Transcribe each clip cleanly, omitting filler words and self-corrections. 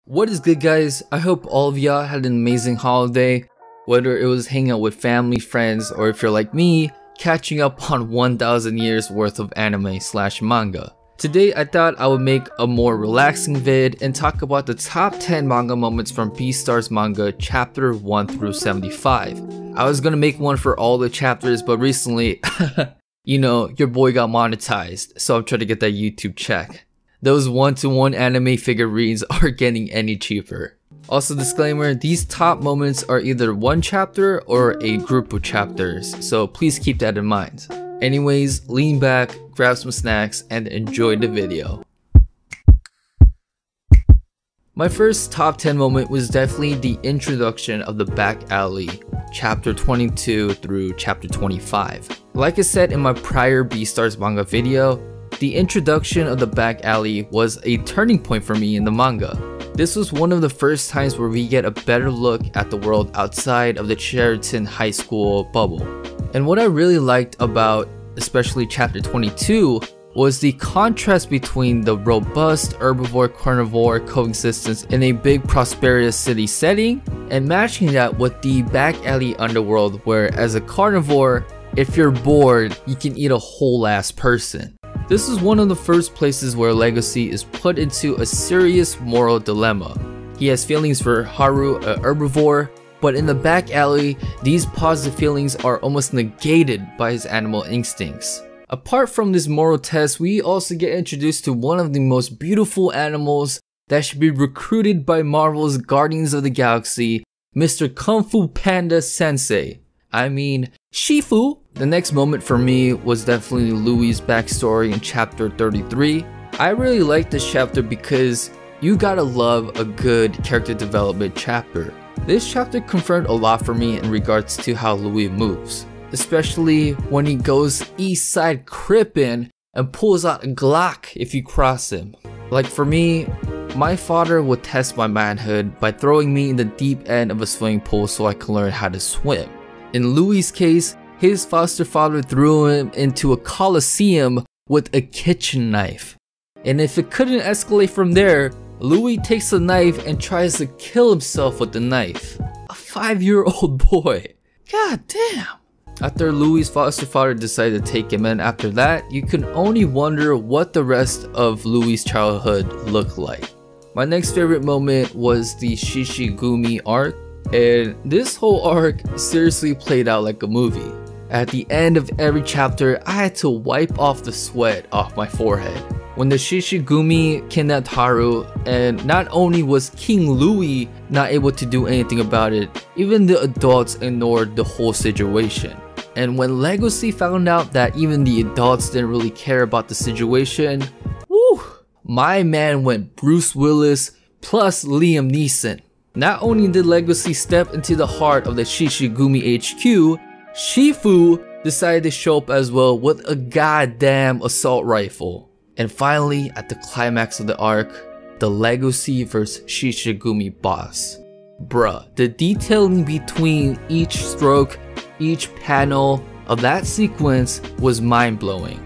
What is good, guys? I hope all of y'all had an amazing holiday, whether it was hanging out with family, friends, or if you're like me, catching up on 1,000 years worth of anime/manga. Today I thought I would make a more relaxing vid and talk about the top 10 manga moments from Beastars Manga chapter 1 through 75. I was gonna make one for all the chapters, but recently, you know, your boy got monetized, so I'm trying to get that YouTube check. Those one-to-one anime figurines aren't getting any cheaper. Also, disclaimer, these top moments are either one chapter or a group of chapters, so please keep that in mind. Anyways, lean back, grab some snacks, and enjoy the video. My first top 10 moment was definitely the introduction of the back alley, chapter 22 through chapter 25. Like I said in my prior Beastars manga video, the introduction of the back alley was a turning point for me in the manga. This was one of the first times where we get a better look at the world outside of the SHIIRA-CHAN high school bubble. And what I really liked about especially chapter 22 was the contrast between the robust herbivore-carnivore coexistence in a big prosperous city setting and matching that with the back alley underworld where as a carnivore, if you're bored, you can eat a whole ass person. This is one of the first places where Legacy is put into a serious moral dilemma. He has feelings for Haru, a herbivore, but in the back alley, these positive feelings are almost negated by his animal instincts. Apart from this moral test, we also get introduced to one of the most beautiful animals that should be recruited by Marvel's Guardians of the Galaxy, Mr. Kung Fu Panda Sensei. I mean, Shifu. The next moment for me was definitely Louis' backstory in chapter 33. I really like this chapter because you gotta love a good character development chapter. This chapter confirmed a lot for me in regards to how Louis moves, especially when he goes east side crippin' and pulls out a Glock if you cross him. Like for me, my father would test my manhood by throwing me in the deep end of a swimming pool so I can learn how to swim. In Louis' case, his foster father threw him into a coliseum with a kitchen knife. And if it couldn't escalate from there, Louis takes a knife and tries to kill himself with the knife. A 5-year-old boy. God damn. After Louis' foster father decided to take him in after that, you can only wonder what the rest of Louis' childhood looked like. My next favorite moment was the SHISHIGUMI arc. And this whole arc seriously played out like a movie. At the end of every chapter, I had to wipe off the sweat off my forehead. When the SHISHIGUMI kidnapped Haru, and not only was King Louis not able to do anything about it, even the adults ignored the whole situation. And when Legacy found out that even the adults didn't really care about the situation, woo, my man went Bruce Willis plus Liam Neeson. Not only did Legacy step into the heart of the SHISHIGUMI HQ, Shifu decided to show up as well with a goddamn assault rifle. And finally, at the climax of the arc, the Legacy vs SHISHIGUMI boss. Bruh, the detailing between each stroke, each panel of that sequence was mind-blowing.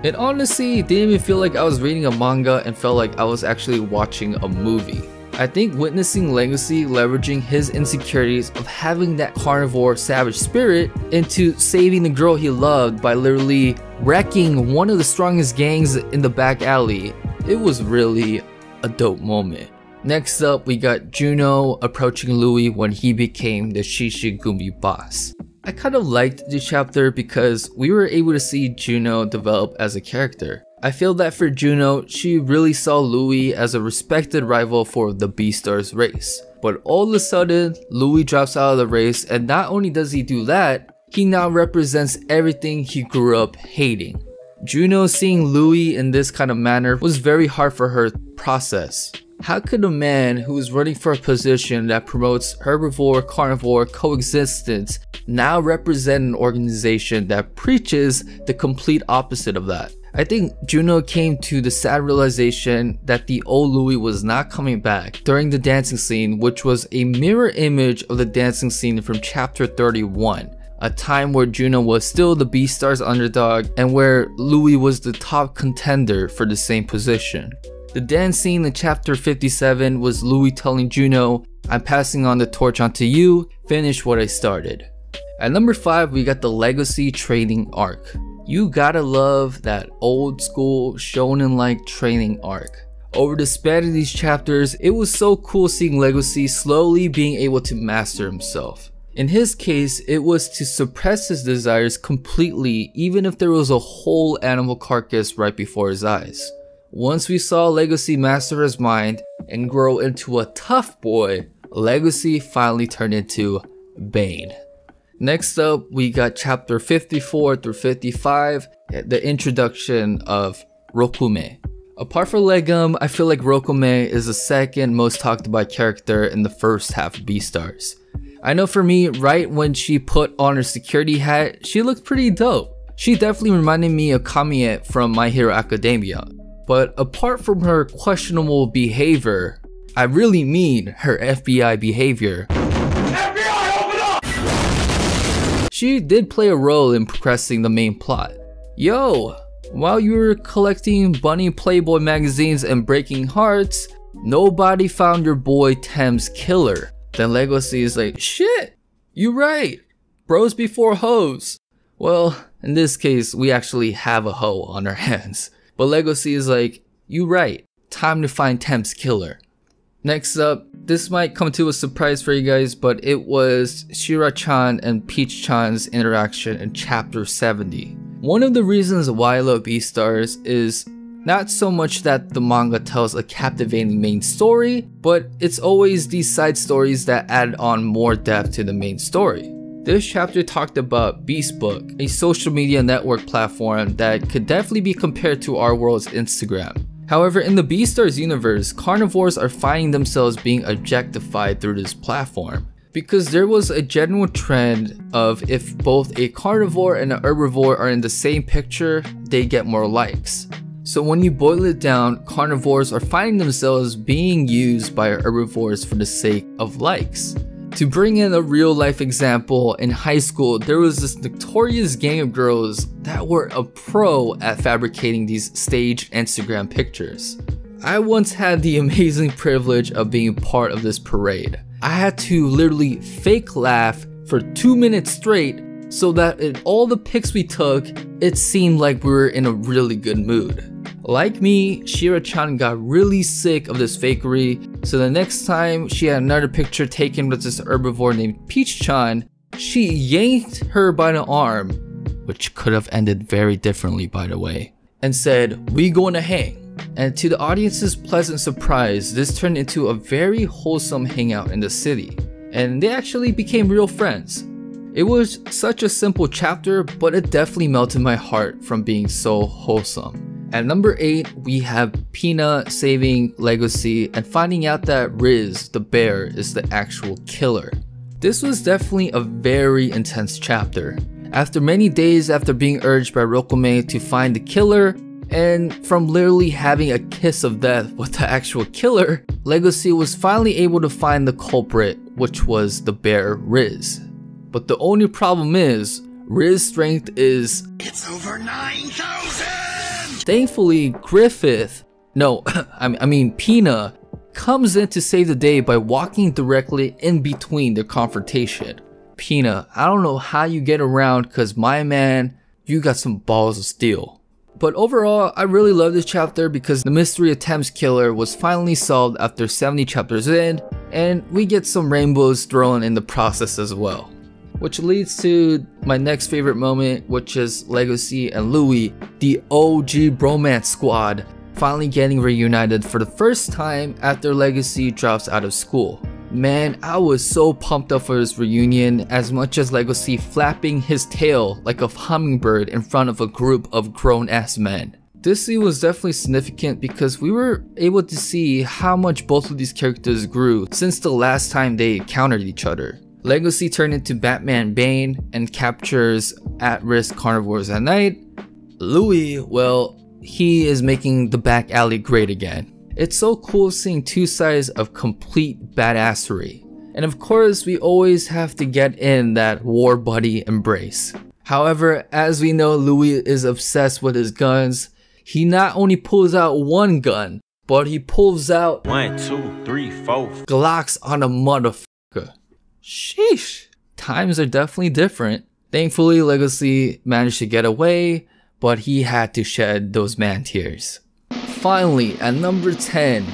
It honestly didn't even feel like I was reading a manga and felt like I was actually watching a movie. I think witnessing Legacy leveraging his insecurities of having that carnivore savage spirit into saving the girl he loved by literally wrecking one of the strongest gangs in the back alley, it was really a dope moment. Next up, we got Juno approaching Louis when he became the SHISHIGUMI boss. I kind of liked this chapter because we were able to see Juno develop as a character. I feel that for Juno, she really saw Louis as a respected rival for the Beastars race. But all of a sudden, Louis drops out of the race, and not only does he do that, he now represents everything he grew up hating. Juno seeing Louis in this kind of manner was very hard for her to process. How could a man who is running for a position that promotes herbivore-carnivore coexistence now represent an organization that preaches the complete opposite of that? I think Juno came to the sad realization that the old Louis was not coming back during the dancing scene, which was a mirror image of the dancing scene from chapter 31, a time where Juno was still the Beastars underdog and where Louis was the top contender for the same position. The dance scene in chapter 57 was Louis telling Juno, "I'm passing on the torch onto you, finish what I started." At number 5, we got the Legacy training arc. You gotta love that old school shonen-like training arc. Over the span of these chapters, it was so cool seeing Legacy slowly being able to master himself. In his case, it was to suppress his desires completely, even if there was a whole animal carcass right before his eyes. Once we saw Legacy master his mind and grow into a tough boy, Legacy finally turned into Bane. Next up, we got chapter 54 through 55, the introduction of Rokume. Apart from Legum, I feel like Rokume is the second most talked about character in the first half of Beastars. I know for me, right when she put on her security hat, she looked pretty dope. She definitely reminded me of Kamiya from My Hero Academia. But apart from her questionable behavior, I really mean her FBI behavior, she did play a role in progressing the main plot. Yo, while you were collecting bunny Playboy magazines and breaking hearts, nobody found your boy Tem's killer. Then Legacy is like, shit, you right, bros before hoes. Well, in this case, we actually have a hoe on our hands. But Legacy is like, you right, time to find Tem's killer. Next up, this might come to a surprise for you guys, but it was SHIIRA-CHAN and PEACH-CHAN's interaction in chapter 70. One of the reasons why I love Beastars is not so much that the manga tells a captivating main story, but it's always these side stories that add on more depth to the main story. This chapter talked about Beastbook, a social media network platform that could definitely be compared to our world's Instagram. However, in the Beastars universe, carnivores are finding themselves being objectified through this platform. Because there was a general trend of if both a carnivore and an herbivore are in the same picture, they get more likes. So when you boil it down, carnivores are finding themselves being used by herbivores for the sake of likes. To bring in a real life example, in high school there was this notorious gang of girls that were a pro at fabricating these staged Instagram pictures. I once had the amazing privilege of being part of this parade. I had to literally fake laugh for 2 minutes straight so that in all the pics we took, it seemed like we were in a really good mood. Like me, SHIIRA-CHAN got really sick of this fakery, so the next time she had another picture taken with this herbivore named PEACH-CHAN, she yanked her by the arm, which could have ended very differently by the way, and said, "We gonna hang." And to the audience's pleasant surprise, this turned into a very wholesome hangout in the city, and they actually became real friends. It was such a simple chapter, but it definitely melted my heart from being so wholesome. At number 8, we have Pina saving Legacy and finding out that Riz, the bear, is the actual killer. This was definitely a very intense chapter. After many days after being urged by Rokume to find the killer, and from literally having a kiss of death with the actual killer, Legacy was finally able to find the culprit, which was the bear Riz. But the only problem is, Riz's strength is... it's over 9,000! Thankfully, Pina comes in to save the day by walking directly in between the confrontation. Pina, I don't know how you get around, cause my man, you got some balls of steel. But overall, I really love this chapter because the mystery of Tem's killer was finally solved after 70 chapters in, and we get some rainbows thrown in the process as well. Which leads to my next favorite moment, which is Legacy and Louis, the OG bromance squad, finally getting reunited for the first time after Legacy drops out of school. Man, I was so pumped up for this reunion, as much as Legacy flapping his tail like a hummingbird in front of a group of grown-ass men. This scene was definitely significant because we were able to see how much both of these characters grew since the last time they encountered each other. Legacy turned into Batman Bane and captures at-risk carnivores at night. Louis, well, he is making the back alley great again. It's so cool seeing two sides of complete badassery. And of course, we always have to get in that war buddy embrace. However, as we know, Louis is obsessed with his guns. He not only pulls out one gun, but he pulls out 1, 2, 3, 4 Glocks on a motherfucker. Sheesh. Times are definitely different. Thankfully, Legacy managed to get away, but he had to shed those man tears. Finally, at number 10,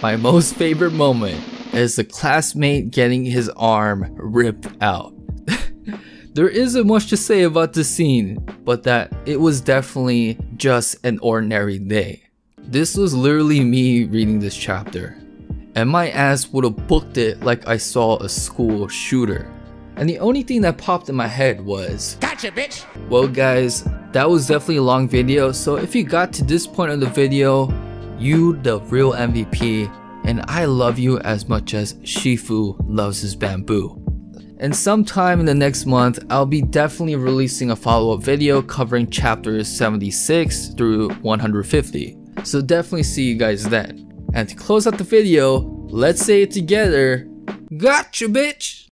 my most favorite moment is the classmate getting his arm ripped out. There isn't much to say about this scene, but that it was definitely just an ordinary day. This was literally me reading this chapter, and my ass would have booked it like I saw a school shooter. And the only thing that popped in my head was, "Gotcha, bitch!" Well guys, that was definitely a long video, so if you got to this point of the video, you the real MVP, and I love you as much as Shifu loves his bamboo. And sometime in the next month, I'll be definitely releasing a follow-up video covering chapters 76 through 150. So definitely see you guys then. And to close out the video, let's say it together, gotcha bitch!